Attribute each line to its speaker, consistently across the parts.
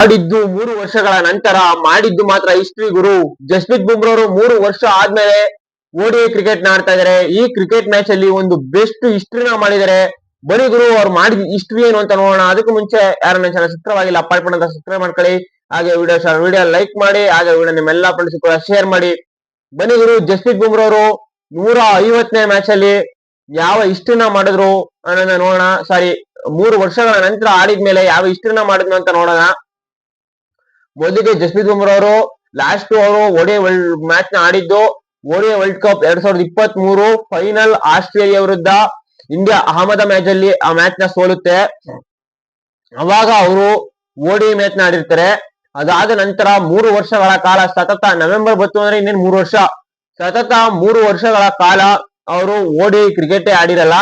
Speaker 1: ಆಡಿದ್ದು 3 ವರ್ಷಗಳ ನಂತರ ಮಾಡಿದ್ದು ಮಾತ್ರ ಹಿಸ್ಟ್ರಿ ಗುರು. ಜಸ್ಪ್ರೀತ್ ಬುಮ್ರಾ ಅವರು 3 ವರ್ಷ ಆದ್ಮೇಲೆ ಓಡಿಐ ಕ್ರಿಕೆಟ್ ನ ಆಡ್ತಾ ಇದಾರೆ. ಈ ಕ್ರಿಕೆಟ್ ಮ್ಯಾಚ್ ಅಲ್ಲಿ ಒಂದು ಬೆಸ್ಟ್ ಹಿಸ್ಟ್ರಿನ ಮಾಡಿದ್ದಾರೆ. ಬನ್ನಿ ಗುರು ಅವ್ರು ಮಾಡಿದ ಹಿಸ್ಟ್ರಿ ಏನು ಅಂತ ನೋಡೋಣ. ಅದಕ್ಕೂ ಮುಂಚೆ ಯಾರನ್ನ ಚಾನಲ್ ಸಬ್ಸ್ಕ್ರೈಬ್ ಆಗಿಲ್ಲ ಅಪ್ಪ ಅಂತ ಸಬ್ಸ್ಕ್ರೈಬ್ ಮಾಡ್ಕೊಳ್ಳಿ. ಹಾಗೆ ವಿಡಿಯೋ ಲೈಕ್ ಮಾಡಿ, ಹಾಗೆ ವಿಡಿಯೋ ನಿಮ್ಮೆಲ್ಲ ಫ್ರೆಂಡ್ಸ್ ಕೂಡ ಶೇರ್ ಮಾಡಿ. ಬನ್ನಿ ಗುರು, ಜಸ್ಪ್ರೀತ್ ಬುಮ್ರಾ ಅವರು 150ನೇ ಮ್ಯಾಚ್ ಅಲ್ಲಿ ಯಾವ ಹಿಸ್ಟ್ರಿನ ಮಾಡಿದ್ರು ಅನ್ನೋದನ್ನ ನೋಡೋಣ. ಸಾರಿ, 3 ವರ್ಷಗಳ ನಂತರ ಆಡಿದ್ಮೇಲೆ ಯಾವ ಹಿಸ್ಟ್ರಿನ ಮಾಡಿದ್ನು ಅಂತ ನೋಡೋಣ. ಮೊದಲಿಗೆ ಜಸ್ಪ್ರೀತ್ ಬುಮ್ರಾ ಅವರು ಲಾಸ್ಟ್ ಅವರು ಓಡಿಐ ವರ್ಲ್ಡ್ ಮ್ಯಾಚ್ ನ ಆಡಿದ್ದು ODI world cup 2023 final Australia ವಿರುದ್ಧ. ಇಂಡಿಯಾ ಅಹಮದ ಮ್ಯಾಚ್ ಅಲ್ಲಿ ಆ ಮ್ಯಾಚ್ ನ ಸೋಲುತ್ತೆ. ಅವಾಗ ಅವರು ಓಡಿಐ ಮ್ಯಾಚ್ ನ ಆಡಿರ್ತಾರೆ. ಅದಾದ ನಂತರ 3 ವರ್ಷಗಳ ಕಾಲ ಸತತ, ನವೆಂಬರ್ ಬಂತು ಅಂದ್ರೆ ಇನ್ನೇನು 3 ವರ್ಷ, ಸತತ 3 ವರ್ಷಗಳ ಕಾಲ ಅವರು ಓಡಿಐ ಕ್ರಿಕೆಟ್ ಆಡಿರಲ್ಲ.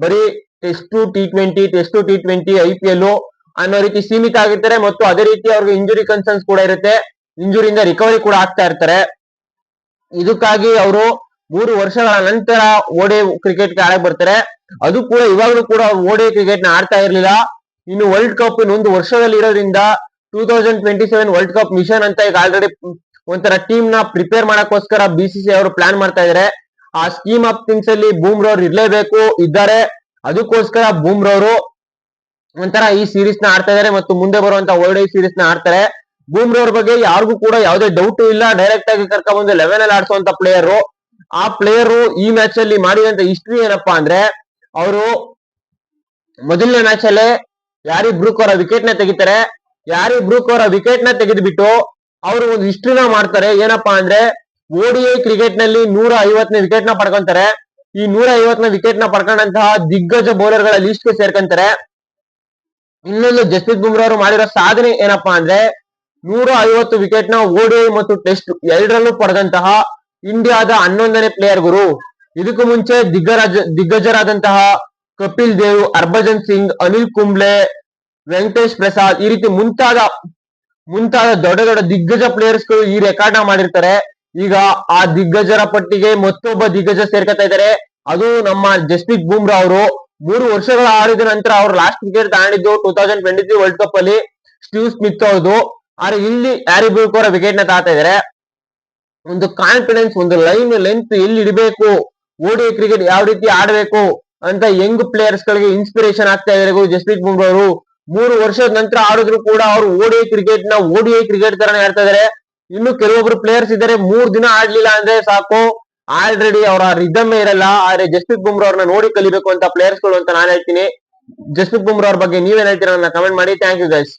Speaker 1: ಬರೀ ಟೆಸ್ಟ್ ಟಿ20 IPL ಅನ್ನೋ ರೀತಿ ಸೀಮಿತ ಆಗಿರ್ತಾರೆ. ಮತ್ತು ಅದೇ ರೀತಿ ಅವ್ರಿಗೆ ಇಂಜುರಿ ಕನ್ಸರ್ನ್ಸ್ ಕೂಡ ಇರುತ್ತೆ. ಇಂಜುರಿಯಿಂದ ರಿಕವರಿ ಕೂಡ ಆಗ್ತಾ ಇರ್ತಾರೆ. ಇದಕ್ಕಾಗಿ ಅವರು 3 ವರ್ಷಗಳ ನಂತರ ಓಡಿಐ ಕ್ರಿಕೆಟ್ ಗೆ ಆಡಕ್ ಬರ್ತಾರೆ. ಅದು ಕೂಡ ಇವಾಗಲೂ ಕೂಡ ಓಡಿಐ ಕ್ರಿಕೆಟ್ ನ ಆಡ್ತಾ ಇರ್ಲಿಲ್ಲ. ಇನ್ನು ವರ್ಲ್ಡ್ ಕಪ್ ಇನ್ನೊಂದು ವರ್ಷದಲ್ಲಿ ಇರೋದ್ರಿಂದ 2027 ವರ್ಲ್ಡ್ ಕಪ್ ಮಿಷನ್ ಅಂತ ಈಗ ಆಲ್ರೆಡಿ ಒಂಥರ ಟೀಮ್ ನ ಪ್ರಿಪೇರ್ ಮಾಡಕ್ಕೋಸ್ಕರ BCCI ಅವರು ಪ್ಲಾನ್ ಮಾಡ್ತಾ ಇದಾರೆ. ಆ ಸ್ಕೀಮ್ ಆಫ್ ಥಿಂಗ್ಸ್ ಅಲ್ಲಿ ಬೂಮ್ರಾ ಅವರು ಇದ್ದಾರೆ. ಅದಕ್ಕೋಸ್ಕರ ಬೂಮ್ರಾ ಅವರು ಒಂಥರ ಈ ಸೀರೀಸ್ ನ ಆಡ್ತಾ ಇದಾರೆ ಮತ್ತು ಮುಂದೆ ಬರುವಂತ ಓಡಿಐ ಸೀರೀಸ್ ನ ಆಡ್ತಾರೆ. ಬೂಮ್ರಾ ಅವ್ರ ಬಗ್ಗೆ ಯಾರಿಗೂ ಕೂಡ ಯಾವುದೇ ಡೌಟ್ ಇಲ್ಲ. ಡೈರೆಕ್ಟ್ ಆಗಿ ಕರ್ಕೊಂಡ್ಬಂದು 11 ಅಲ್ಲಿ ಆಡಿಸುವಂತ ಪ್ಲೇಯರ್. ಆ ಪ್ಲೇಯರ್ ಈ ಮ್ಯಾಚ್ ಅಲ್ಲಿ ಮಾಡಿದಂತ ಹಿಸ್ಟ್ರಿ ಏನಪ್ಪಾ ಅಂದ್ರೆ, ಅವರು ಮೊದಲನೇ ಮ್ಯಾಚ್ ಅಲ್ಲೇ ಯಾರಿ ಬ್ರೂಕ್ ಅವರ ವಿಕೆಟ್ ನ ತೆಗಿತಾರೆ. ಯಾರಿ ಬ್ರೂಕ್ ಅವರ ವಿಕೆಟ್ ನ ತೆಗೆದ್ಬಿಟ್ಟು ಅವರು ಒಂದು ಹಿಸ್ಟ್ರಿನ ಮಾಡ್ತಾರೆ. ಏನಪ್ಪಾ ಅಂದ್ರೆ, ಓಡಿಐ ಕ್ರಿಕೆಟ್ ನಲ್ಲಿ 150ನೇ ವಿಕೆಟ್ ನ ಪಡ್ಕೊಂತಾರೆ. ಈ 150ನೇ ವಿಕೆಟ್ ನ ಪಡ್ಕೊಂಡಂತಹ ದಿಗ್ಗಜ ಬೌಲರ್ ಗಳ ಲಿಸ್ಟ್ ಗೆ ಸೇರ್ಕೊಂತಾರೆ. ಇನ್ನೊಂದು ಜಸ್ಪ್ರೀತ್ ಬುಮ್ರಾ ಅವರು ಮಾಡಿರೋ ಸಾಧನೆ ಏನಪ್ಪಾ ಅಂದ್ರೆ, 150 ವಿಕೆಟ್ ನ ಓಡಿಐ ಮತ್ತು ಟೆಸ್ಟ್ ಎರಡರಲ್ಲೂ ಪಡೆದಂತಹ ಇಂಡಿಯಾದ 11ನೇ ಪ್ಲೇಯರ್ ಗುರು. ಇದಕ್ಕೂ ಮುಂಚೆ ದಿಗ್ಗಜರಾದಂತಹ ಕಪಿಲ್ ದೇವ್, ಹರ್ಭಜನ್ ಸಿಂಗ್, ಅನಿಲ್ ಕುಂಬ್ಳೆ, ವೆಂಕಟೇಶ್ ಪ್ರಸಾದ್, ಈ ರೀತಿ ಮುಂತಾದ ದೊಡ್ಡ ದೊಡ್ಡ ದಿಗ್ಗಜ ಪ್ಲೇಯರ್ಸ್ ಗಳು ಈ ರೆಕಾರ್ಡ್ ನ ಮಾಡಿರ್ತಾರೆ. ಈಗ ಆ ದಿಗ್ಗಜರ ಪಟ್ಟಿಗೆ ಮತ್ತೊಬ್ಬ ದಿಗ್ಗಜ ಸೇರ್ಕೊತಾ ಇದ್ದಾರೆ. ಅದು ನಮ್ಮ ಜಸ್ಪ್ರೀತ್ ಬುಮ್ರಾ ಅವರು. 3 ವರ್ಷಗಳ ಆಡಿದ ನಂತರ ಅವರು ಲಾಸ್ಟ್ ವಿಕೆಟ್ ಆಡಿದ್ದು 2023 ವರ್ಲ್ಡ್ ಕಪ್ ಅಲ್ಲಿ ಸ್ಟೀವ್ ಸ್ಮಿತ್ ಅವ್ರದ್ದು. ಆದ್ರೆ ಇಲ್ಲಿ ಹ್ಯಾರಿ ಬ್ರೂಕ್ ಅವರ ವಿಕೆಟ್ ನ ತಾತಾ ಇದಾರೆ. ಒಂದು ಕಾನ್ಫಿಡೆನ್ಸ್, ಒಂದು ಲೆಂತ್ ಎಲ್ಲಿ ಇಡಬೇಕು, ಓಡಿಐ ಕ್ರಿಕೆಟ್ ಯಾವ ರೀತಿ ಆಡಬೇಕು ಅಂತ ಯಂಗ್ ಪ್ಲೇಯರ್ಸ್ ಗಳಿಗೆ ಇನ್ಸ್ಪಿರೇಷನ್ ಆಗ್ತಾ ಇದ್ದಾರೆ ಜಸ್ಪ್ರೀತ್ ಬುಮ್ರಾ ಅವರು. 3 ವರ್ಷದ ನಂತರ ಆಡಿದ್ರು ಕೂಡ ಅವರು ಓಡಿಐ ಕ್ರಿಕೆಟ್ ತರನೇ ಆಡ್ತಾ ಇದಾರೆ. ಇನ್ನು ಕೆಲವೊಬ್ರು ಪ್ಲೇಯರ್ಸ್ ಇದ್ದಾರೆ, 3 ದಿನ ಆಡ್ಲಿಲ್ಲ ಅಂದ್ರೆ ಸಾಕು, ಆಲ್ರೆಡಿ ಅವರ ರಿದಮ್ ಇರಲ್ಲ. ಆದ್ರೆ ಜಸ್ಪ್ರೀತ್ ಬುಮ್ರಾ ಅವ್ರನ್ನ ನೋಡಿ ಕಲಿಬೇಕು ಅಂತ ಪ್ಲೇಯರ್ಸ್ ಗಳು ಅಂತ ನಾನು ಹೇಳ್ತೀನಿ. ಜಸ್ಪ್ರೀತ್ ಬುಮ್ರಾ ಅವ್ರ ಬಗ್ಗೆ ನೀವೇನ್ ಹೇಳ್ತೀರಾ ಕಮೆಂಟ್ ಮಾಡಿ. Thank you guys.